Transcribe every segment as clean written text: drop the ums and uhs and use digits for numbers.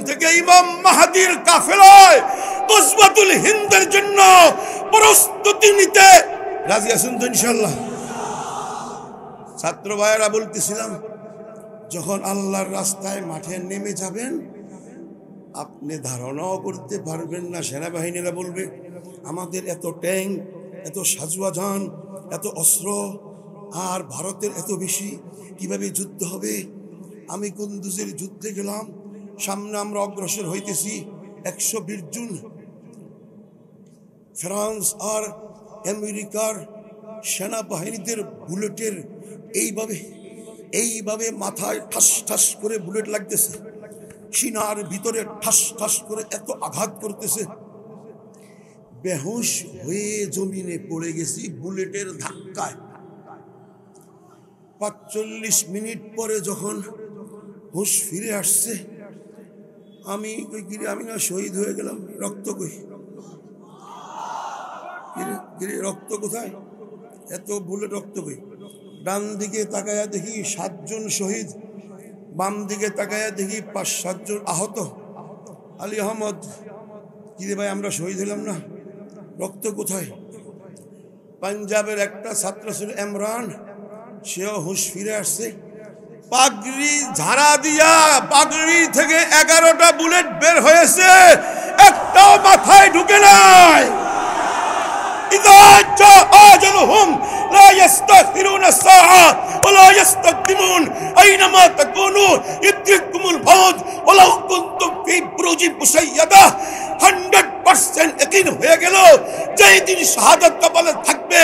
থেকে ইমাম মাহদির কাফেলায় গজওয়াতুল হিন্দের জন্য প্রস্তুতি নিতে রাজি আছেন তো ইনশাআল্লাহ? ছাত্র ভাইয়েরা বলতেছিলাম, যখন আল্লাহর রাস্তায় মাঠে নেমে যাবেন আপনি ধারণাও করতে পারবেন না। সেনাবাহিনীরা বলবে আমাদের এত ট্যাঙ্ক, এত সাজুয়াজান, এত অস্ত্র, আর ভারতের এত বেশি, কিভাবে যুদ্ধ হবে? আমি কুন্দুজের যুদ্ধে গেলাম, সামনে আমরা অগ্রসর হইতেছি, 120 জন ফ্রান্স আর আমেরিকার সেনাবাহিনীদের বুলেটের এইভাবে মাথায় ঠাস ঠাস করে বুলেট লাগতেছে, সিনার ভিতরে ঠাস ঠাস করে এত আঘাত করতেছে। বেহুশ হয়ে জমিনে পড়ে গেছি বুলেটের ধাক্কায়। 45 মিনিট পরে যখন হুঁশ ফিরে আসছে, আমি না শহীদ হয়ে গেলাম, রক্ত কই? রক্ত কোথায়? এত বুলেট রক্ত কই? ডান দিকে তাকায়া দেখি 7 জন শহীদ, বাম দিকে তাকায়া দেখি 5-7 জন আহত। আলী আহমদ, কিরে ভাই আমরা শহীদ হলাম না, রক্ত কোথায়? পাঞ্জাবের একটা ছাত্র ছিল ইমরান, সেও হুঁশ ফিরে আসছে। পাগড়ি ঝাড়া দিয়া পাগড়ি থেকে 11টা বুলেট বের হয়েছে, একটাও মাথায় ঢুকে নাই। ইযা জাআজলহুম লা ইস্তাখিরুনা সাআ ওয়ালা ইস্তাকদিমুন আইনামা তাকুনু ইদরিকুমুল মাউত ওয়ালাউ কুনতুম ফি বুরুজিন মুসাইয়াদা। 100% ইয়াকিন হয়ে গেল যেই দিন শাহাদাত কপালে থাকবে,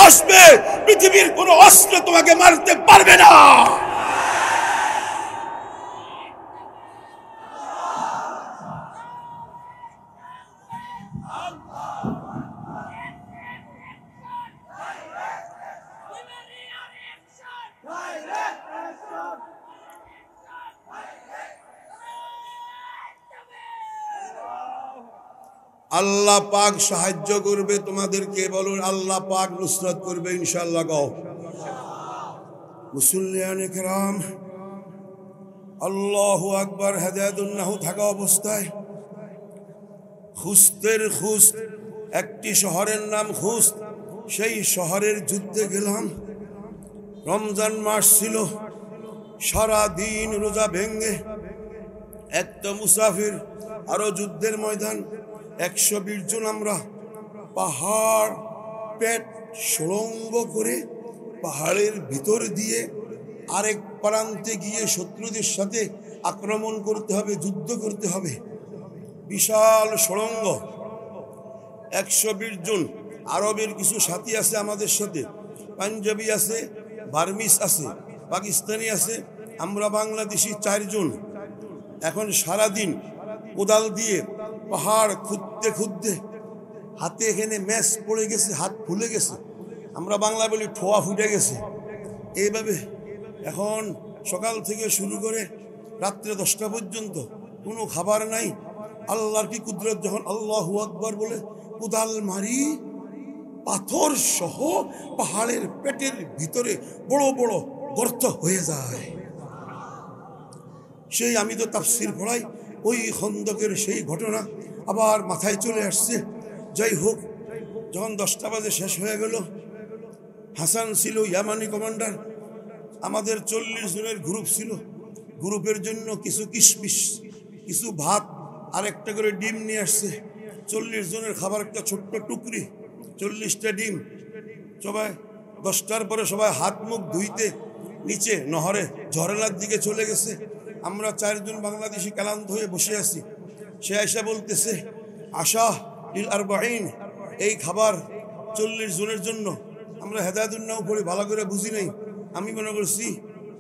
আসবে, পৃথিবীর কোনো অস্ত্র তোমাকে মারতে পারবে না। আল্লাহ পাক সাহায্য করবে তোমাদেরকে, বলুন আল্লাহ পাক নুসরত করবে ইনশাআল্লাহ। গাও মুসল্লিয়ানে কেরাম, আল্লাহু আকবার। হেদায়েতুন্নাহু থাকা অবস্থায় খুস্তের খুস্ত, একটি শহরের নাম খুস্ত, সেই শহরের যুদ্ধে গেলাম। রমজান মাস ছিল, সারা দিন রোজা ভেঙ্গে একটা মুসাফির, আরো যুদ্ধের ময়দান। 120 জন আমরা পাহাড় পেট সুড়ঙ্গ করে পাহাড়ের ভিতর দিয়ে আরেক প্রান্তে গিয়ে শত্রুদের সাথে আক্রমণ করতে হবে, যুদ্ধ করতে হবে। বিশাল সুড়ঙ্গ, 120 জন। আরবের কিছু সাথী আছে আমাদের সাথে, পাঞ্জাবি আছে, বার্মিস আছে, পাকিস্তানি আছে, আমরা বাংলাদেশি 4 জন। এখন সারাদিন কোদাল দিয়ে পাহাড় খুঁড়তে খুঁড়তে হাতে এখানে ম্যাচ পড়ে গেছে, হাত ফুলে গেছে, আমরা বাংলা বলি ঠোয়া ফুটে গেছে। এইভাবে এখন সকাল থেকে শুরু করে রাত্রে 10টা পর্যন্ত কোনো খাবার নাই। আল্লাহর কি কুদরত, যখন আল্লাহু আকবার বলে কোদাল মারি, পাথর সহ পাহাড়ের পেটের ভিতরে বড় বড় গর্ত হয়ে যায়। সেই আমি তো তাফসীর পড়াই, ওই খন্দকের সেই ঘটনা আবার মাথায় চলে আসছে। যাই হোক, যখন 10টা বাজে শেষ হয়ে গেল, হাসান ছিল ইয়ামানি কমান্ডার, আমাদের 40 জনের গ্রুপ ছিল। গ্রুপের জন্য কিছু কিশমিশ, কিছু ভাত আর একটা করে ডিম নিয়ে আসছে। 40 জনের খাবার, একটা ছোট্ট টুকরি, 40টা ডিম। সবাই 10টার পরে সবাই হাত মুখ ধুইতে নিচে নহরে ঝরনার দিকে চলে গেছে। আমরা 4 জন বাংলাদেশি ক্লান্ত হয়ে বসে আছি। সে এসে বলতেছে আশা লিল আরবাঈন, এই খাবার 40 জনের জন্য। আমরা হেদায়েতুন্নাহ পড়ি, ভালো করে বুঝি নাই। আমি মনে করছি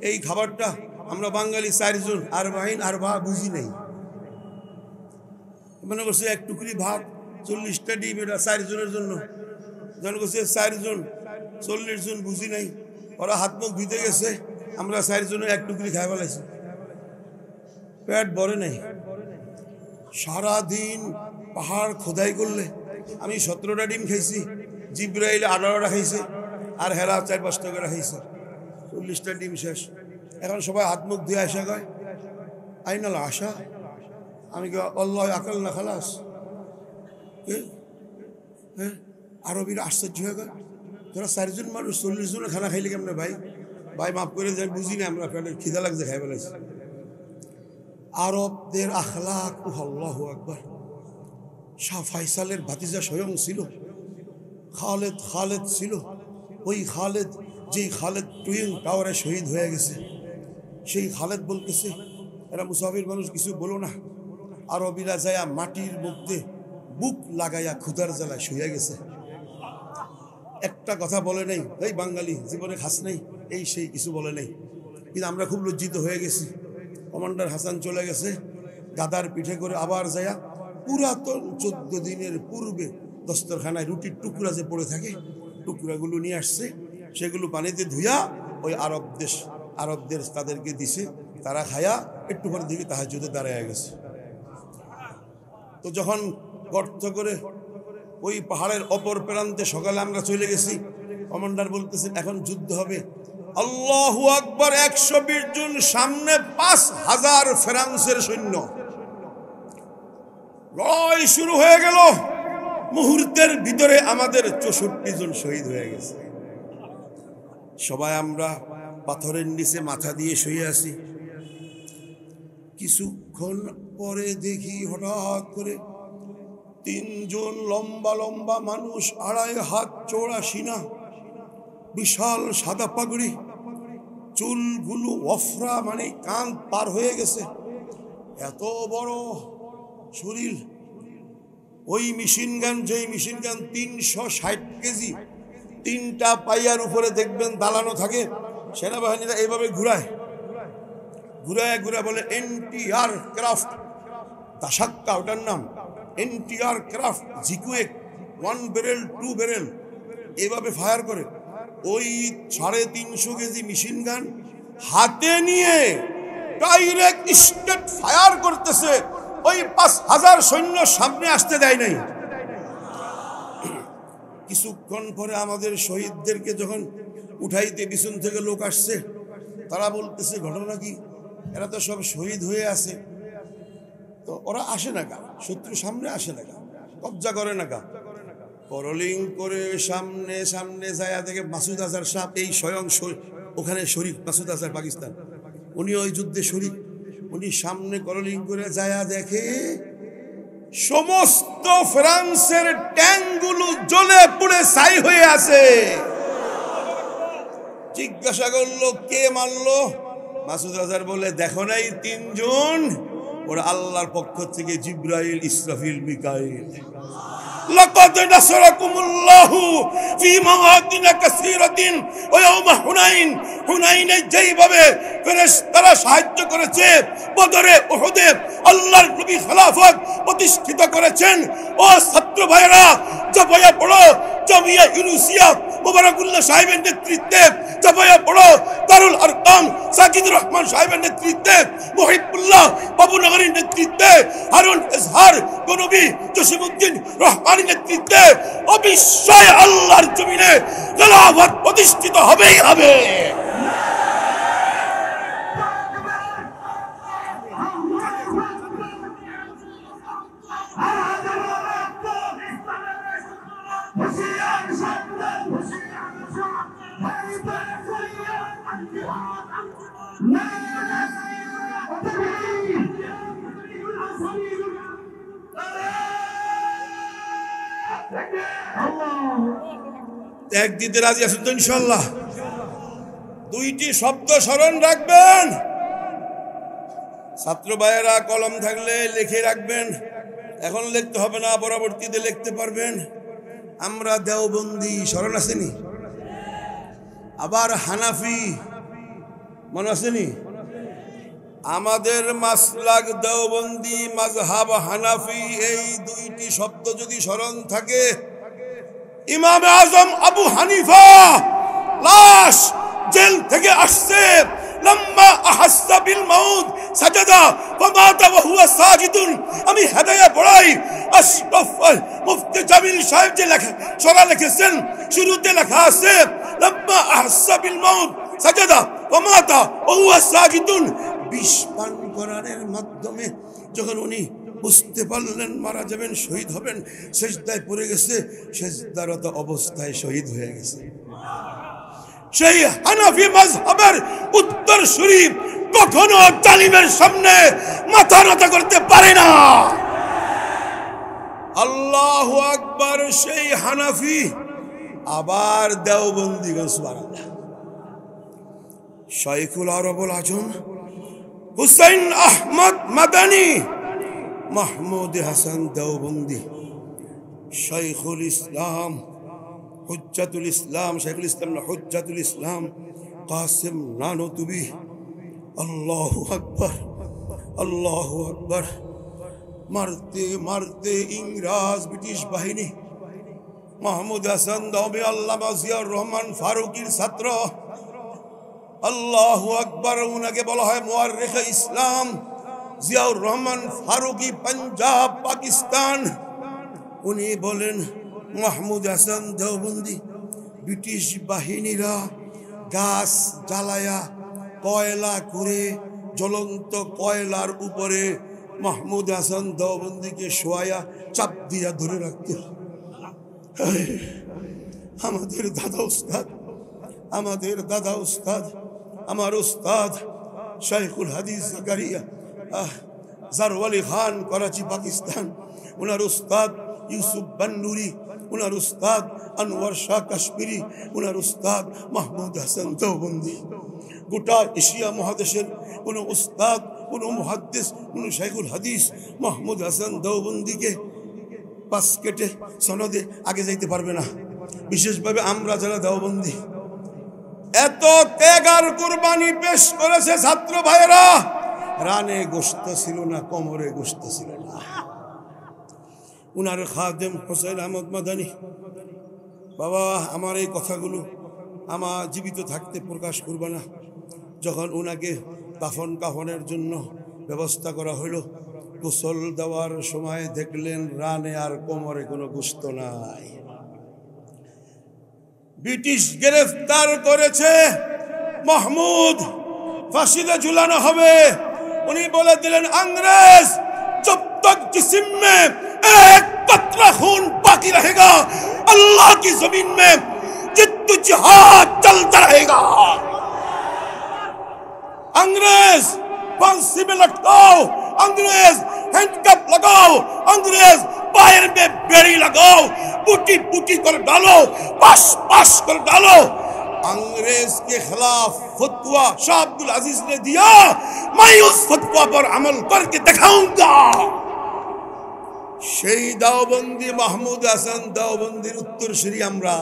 এই খাবারটা আমরা বাঙালি 4 জন, আরবাঈন আরবা বুঝি নাই, মনে করছি এক টুকরি ভাত, 40টা ডিম, এটা 4 জনের জন্য। মনে করছে 4 জন, 40 জন বুঝি নাই। ওরা হাত মুখ ধুইতে গেছে, আমরা 4 জনের এক টুকরি খাই ফেলাইছি, পেট ভরে নাই। সারাদিন পাহাড় খোদাই করলে আমি 17টা ডিম খাইছি, জিব্রাইল 18টা খাইছে, আর হেরা 4-5টা করে খাইছে, 40টা ডিম শেষ। এখন সবাই হাত মুখ ধুয়ে আসা কয় আইনাল আশা, আমি আল্লাহ আকাল না খালাস। হ্যাঁ, আরবিরা আশ্চর্য হয়ে গেল, তোরা 4 জন মানুষ 40 জনের খানা খাইলে কেমন ভাই? ভাই মাফ করে যাই, বুঝি না, আমরা পেটের খিদা লাগছে, খাই ফেলেছি। আরবদের আখলাক, আল্লাহু আকবার। শাহ ফাইসালের ভাতিজা স্বয়ং ছিল খালেদ ছিল। ওই খালেদ, যেই খালেদ টুইন টাওয়ারে শহীদ হয়ে গেছে, সেই খালেদ বলতেছে, এরা মুসাফির মানুষ, কিছু বলো না। আরবিরা যায়া মাটির মধ্যে বুক লাগাইয়া ক্ষুধার জ্বালায় শুয়ে গেছে, একটা কথা বলে নেই, এই বাঙালি জীবনে খাস নেই, এই সেই কিছু বলে নেই। কিন্তু আমরা খুব লজ্জিত হয়ে গেছি। কমান্ডার হাসান চলে গেছে, গাদার পিঠে করে আবার যায়া পুরাতন 14 দিনের পূর্বে দস্তরখানায় রুটির টুকরা যে পড়ে থাকে, টুকরাগুলো নিয়ে আসছে, সেগুলো পানিতে ধুইয়া ওই আরবদের তাদেরকে দিছে, তারা খায়া একটু পরে দিকে তাহাজ্জুদে দাঁড়ায় গেছে। তো যখন গর্ত করে ওই পাহাড়ের অপর প্রান্তে সকালে আমরা চলে গেছি, কমান্ডার বলতেছেন এখন যুদ্ধ হবে। আল্লাহু আকবার, 120 জন সামনে, 5000 ফ্রান্সের সৈন্য। লড়াই শুরু হয়ে গেল, মুহূর্তের ভিতরে আমাদের 64 জন শহীদ হয়ে গেছে। সবাই আমরা পাথরের নিচে মাথা দিয়ে শুয়ে আছি। কিছুক্ষণ পরে দেখি হঠাৎ করে 3 জন লম্বা লম্বা মানুষ, 2.5 হাত চওড়া সিনা, বিশাল সাদা পাগড়ি, চুলগুলো ওফরা, মানে কান পার হয়ে গেছে, এত বড় শরীর। ওই মেশিন গান, যেই মেশিন গান 360 কেজি, 3টা পাইয়ার উপরে দেখবেন দালানো থাকে, সেনাবাহিনীরা এইভাবে ঘুরায় বলে এনটিআর ক্রাফট, তাসাক্কা ওটার নাম, এনটিআর ক্রাফট, জিকুয়েক, 1 ব্যারেল 2 ব্যারেল, এভাবে ফায়ার করে। ওই 350 কেজি মেশিন গান হাতে নিয়ে ডাইরেক্ট স্টেট ফায়ার করতেছে। ওই 5000 সৈন্য সামনে আসতে দেয় নাই। কিছুক্ষণ পরে আমাদের শহীদদেরকে যখন উঠাইতে পিছন থেকে লোক আসছে, তারা বলতেছে ঘটনা কি, এরা তো সব শহীদ হয়ে আছে, তো ওরা আসে না কা, শত্রু সামনে আসে না কা, কবজা করে না কা। করলিং করে সামনে সামনে যায় দেখে মাসুদ আজহার সাহেব, এই স্বয়ং ওখানে শরীফ মাসুদ আজহার, পাকিস্তান, উনি ওই যুদ্ধে শরীফ। উনি সামনে করলিং করে যায় দেখে সমস্ত ফ্রান্সের ট্যাঙ্কগুলো জ্বলে পুড়ে ছাই হয়ে আছে। জিজ্ঞাসা করলো কে মারলো? মাসুদ আজহার বলে, দেখো নাই 3 জন, ওরা আল্লাহর পক্ষ থেকে জিব্রাইল, ইসরাফিল, মিকাইল। লাকাদ নাসারাকুমুল্লাহু ফি মাওয়াতিন কাসীরাতিন ওয়া ইয়াওমা হুনাইন, হুনাইনে যেইভাবে ফেরেশতারা সাহায্য করেছে, বদরে, উহুদে আল্লাহর নবী খেলাফত প্রতিষ্ঠিত করেছেন। ও ছাত্র ভাইরা, জাপায়া পড়ো, জামিয়া ইউনুসিয়া মুবারাকুল্লাহ সাহেবের নেতৃত্বে, জাপায়া পড়ো দারুল আরকাম সাজিদুর রহমান সাহেবের নেতৃত্বে, মুহিবুল্লাহ বাবুনগরীর নেতৃত্বে, হারুন ইজহার গনবী জসিমউদ্দিন রহমানের নেতৃত্বে অবশ্যই আল্লাহর জমিনে খেলাফত প্রতিষ্ঠিত হবেই হবে। এক দিতে রাজি আছেন তো ইনশাল্লাহ? 2টি শব্দ স্মরণ রাখবেন, ছাত্র ভাইয়েরা কলম থাকলে লিখে রাখবেন, এখন লিখতে হবে না, পরবর্তীতে লিখতে পারবেন। আমরা দেওবন্দি, স্মরণ আসেনি? আবার হানাফি, মনে আসেনি? আমাদের মাসলাক দেওবন্দি, মাযহাব হানাফি, এই 2টি শব্দ যদি স্মরণ থাকে, ইমাম আজম আবু হানিফা লাশ জেল থেকে আসছে, লম্মা আহাসা বিল মাউত সাজাদা ফামাতা ওয়া হুয়া সাজিদুন। আমি হেদায়া পড়াই, আশরাফ মুফতি জামিল সাহেব যে লেখা সরা লিখেছেন, শুরুতে লেখা আছে লম্মা আহাসা বিল মাউত সাজাদা ফামাতা ওয়া হুয়া সাজিদুন। বিষ পান করার মাধ্যমে যখন উনি বুঝতে পারলেন মারা যাবেন, শহীদ হবেন, সেজদায় পড়ে গেছে, সেজদারত অবস্থায় শহীদ হয়ে গেছে। সেই হানাফি মাযহাবের উত্তরসূরি কখনো জালিমের সামনে মাথা নত করতে পারে না। আল্লাহু আকবার। সেই হানাফি আবার দেওবন্দিগণ সুবহানাল্লাহ। শাইখুল আরবুল আজম হুসাইন আহমদ মাদানী মাহমুদ হাসান দেওবন্দি, শাইখুল ইসলাম হুজ্জাতুল ইসলাম, শাইখুল ইসলাম না হুজ্জাতুল ইসলাম কাসিম নানুতুবি। আল্লাহু আকবার, আল্লাহু আকবার। মারতে মারতে ইংরেজ ব্রিটিশ বাহিনী মাহমুদ হাসান দেওবন্দি আল্লামা জিয়াউর রহমান ফারুকীর ছাত্র। আল্লাহু আকবার। উনাকে বলা হয় মুআররিখে ইসলাম জিয়াউর রহমান ফারুকী, পাঞ্জাব, পাকিস্তান। উনি বলেন মাহমুদ হাসান দেওবন্দি, ব্রিটিশ বাহিনীরা গাছ জ্বালায়া কয়লা করে জ্বলন্ত কয়লার উপরে মাহমুদ হাসান দেওবন্দিকে শোয়ায়া চাপ দিয়া ধরে রাখতে। আমাদের দাদা উস্তাদ, আমাদের দাদা উস্তাদ, আমার উস্তাদ শাইখুল হাদিস জাকারিয়া জারওয়ালি খান, করাচি, পাকিস্তান। ওনার উস্তাদ ইউসুফ বান্নুরি, ওনার উস্তাদ আনোয়ার শাহ কাশ্মীরি, ওনার উস্তাদ মাহমুদ হাসান দেওবন্দি। গোটা এশিয়া মহাদেশের কোন উস্তাদ, কোন মুহাদ্দিস, কোন শাইখুল হাদিস মাহমুদ হাসান দেওবন্দিকে পাস কেটে সনদে আগে যাইতে পারবে না। বিশেষভাবে আমরা যারা দেওবন্দি, এত ত্যাগ আর কুরবানি পেশ করেছে ছাত্র ভাইয়েরা। রানে গোশত ছিল না, কোমরে গোশত ছিল না। উনার খাদেম হোসেন আহমদ মাদানী, বাবা আমার এই কথাগুলো আমার জীবিত থাকতে প্রকাশ করবে না। যখন উনাকে কাফনের জন্য ব্যবস্থা করা হলো, গোসল দেওয়ার সময় দেখলেন রানে আর কোমরে কোনো গোশত নাই। ব্রিটিশ গ্রেফতার করেছে, মাহমুদ ফাঁসিতে ঝুলানো হবে। উনি বলে দিলেন, अंग्रेज जब तक जिस्म में एक कतरा खून बाकी रहेगा, अल्लाह की जमीन में जिद्द जिहाद चलता रहेगा। अंग्रेज फांसी में लटकाओ, अंग्रेज हैंडकफ लगाओ, अंग्रेज पैर में बेड़ी लगाओ, पुटी पुटी कर डालो, पास पास कर डालो। अंग्रेज के खिलाफ फतवा शाह अब्दुल अजीज ने दिया, मैं उस फतवा पर अमल करके दिखाऊंगा। সেই দেওবন্দি মাহমুদ হাসান দেওবন্দির উত্তরসূরি আমরা।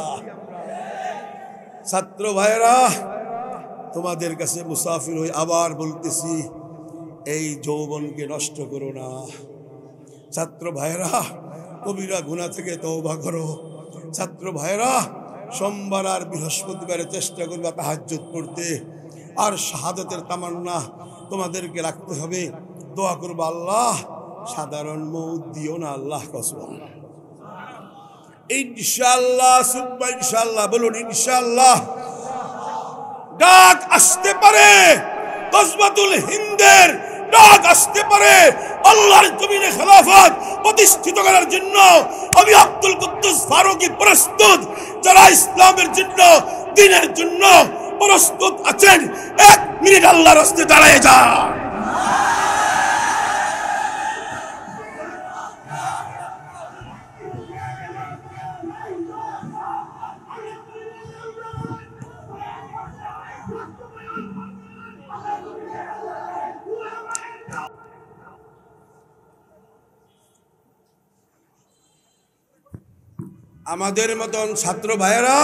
ছাত্র ভাইরা, তোমাদের কাছে মুসাফির হই, আবার বলতেছি, এই যৌবনকে নষ্ট করো না। ছাত্র ভাইরা, কবিরা গুনাহ থেকে তওবা করো। ছাত্র ভাইরা, সোমবার আর বৃহস্পতিবারে চেষ্টা করবা তাহাজ্জুদ পড়তে, আর শাহাদাতের তামান্না তোমাদেরকে রাখতে হবে। দোয়া করবা, আল্লাহ সাধারণ মউত দিও না, আল্লাহ কসম। ইনশাআল্লাহ, সুবহান ইনশাআল্লাহ, বলুন ইনশাআল্লাহ। ডাক আসতে পারে, গজওয়াতুল হিন্দের ডাক আসতে পারে। আল্লাহর জমিনে খেলাফত প্রতিষ্ঠিত করার জন্য আমি আব্দুল কুদ্দুস ফারুকী প্রস্তুত। যারা ইসলামের জন্য, দ্বীনের জন্য প্রস্তুত আছেন, 1 মিনিট আল্লাহর রাস্তায় দাঁড়ায় যান। আমাদের মতন ছাত্র ভাইয়েরা